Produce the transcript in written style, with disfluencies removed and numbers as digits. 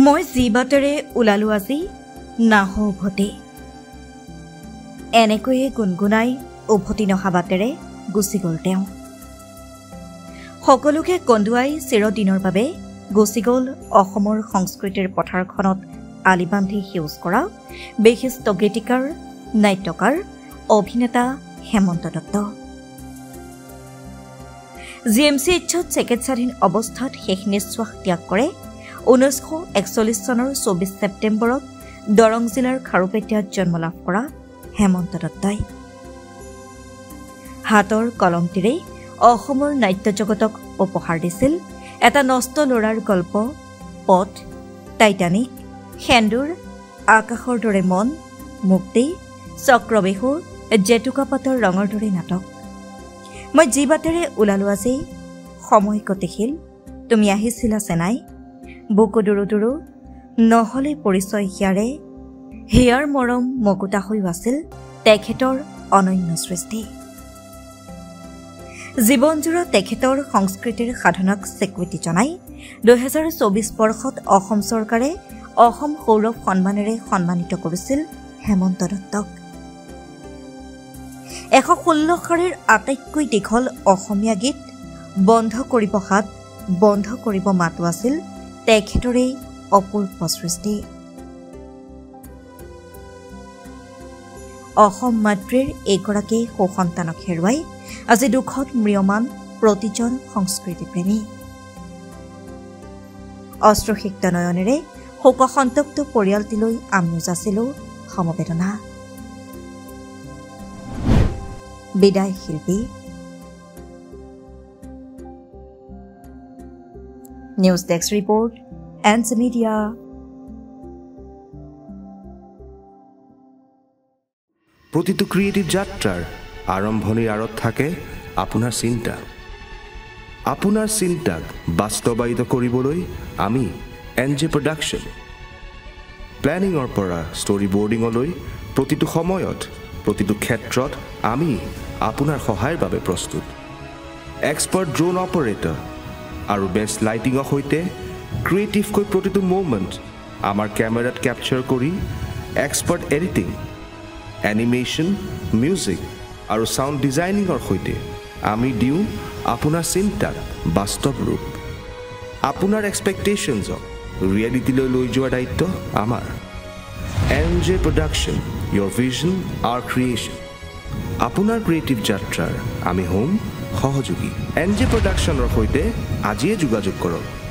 মই যি বাটেৰে ওলালো আজি নাহ উভতি এনেকৈয়ে গুণগুণাই উভতি নহা বাটেৰে গুচি গ'ল তেওঁ সকলোকে কন্দুৱাই চিৰদিনৰ বাবে গুচি গ'ল অসমৰ সংস্কৃতিৰ পথাৰখনত আলি বান্ধি সেউজ কৰা বিশিষ্ট গীতিকাৰ নাট্যকাৰ অভিনেতা হেমন্ত দত্ত জিএমচিএইচত চিকিৎসাধীন অৱস্থাত শেষ নিশ্বাস ত্যাগ কৰে 1941 চনৰ 24 ছেপ্টেম্বৰত দৰং জিলাৰ খাৰুপেটীয়াত জন্ম লাভ কৰা হেমন্ত দত্তই হাতৰ কলমটিৰে অসমৰ নাট্য জগতক উপহাৰ দিছিল এটা নষ্ট ল'ৰাৰ গল্প পথ টাইটানিক সেন্দুৰ আকাশৰ দৰে মন মুক্তি চক্ৰবেহু জেতুকা পাতৰ ৰঙৰ দৰে নাটক মই যি বাটেৰে ওলালো আজি সময় কতিশীল তুমি আহিছিলা চেনাই বুকু দুৰু দুৰু নহলে পৰিচয় হিয়াৰ মৰম মকুতা হৈ আছিল তেখেতৰ অনন্য সৃষ্টি জীৱনজোৰা তেখেতৰ সংস্কৃতিৰ সাধনাক স্বীকৃতি জনাই 2024 বৰ্ষত অসম চৰকাৰে অসম সৌৰভ সন্মানেৰে সন্মানিত কৰিছিল হেমন্ত দত্তক 116 শাৰীৰ আটাইতকৈ দীঘল অসমীয়া গীত বন্ধ কৰিব হাত বন্ধ কৰিব মাতো আছিল তেখেতৰে অপূৰ্ব সৃষ্টি অসম মাতৃৰ এগৰাকী সন্তানক হেৰুৱাই আজি দুখত ম্ৰিয়মান প্ৰতিজন সংস্কৃতিপ্ৰেমী অশ্ৰুসিক্ত নয়নেৰে শোকসন্তপ্ত পৰিয়ালটিলৈ আমিও যাচিলো সমবেদনা বিদায় শিল্পী নিউজ ডেস্ক ৰিপৰ্ট এনচ মিডিয়া প্ৰতিটো ক্ৰিয়েটিভ যাত্ৰাৰ আৰম্ভণিৰ আঁৰত থাকে আপোনাৰ চিন্তা আপোনাৰ চিন্তাক বাস্তৱায়িত কৰিবলৈ আমি এনজে প্ৰডাকশ্যন প্লেনিঙৰ পৰা ষ্টৰী বৰ্ডিঙলৈ প্ৰতিটো সময়ত প্ৰতিটো ক্ষেত্ৰত আমি আপোনাৰ সহায়ৰ বাবে প্ৰস্তুত এক্সপাৰ্ট ড্ৰোন অপাৰেটৰ আৰু বেষ্ট লাইটিঙৰ সৈতে ক্ৰিয়েটিভকৈ প্ৰতিটো মোমেণ্ট আমাৰ কেমেৰাত কেপচাৰ কৰি এক্সপাৰ্ট এডিটিং এনিমেশ্যন মিউজিক আৰু সাউণ্ড ডিজাইনিঙৰ সৈতে আমি দিওঁ আপোনাৰ চিন্তাক বাস্তৱ ৰূপ আপোনাৰ এক্সপেক্টেশ্যনছক ৰিয়েলিটিলৈ লৈ যোৱাৰ দায়িত্ব আমাৰ NJ production your vision our creation আপোনাৰ ক্ৰিয়েটিভ যাত্ৰাৰ আমি হোম সহযোগী এনজে প্ৰডাকশ্যনৰ সৈতে আজিয়ে যোগাযোগ কৰক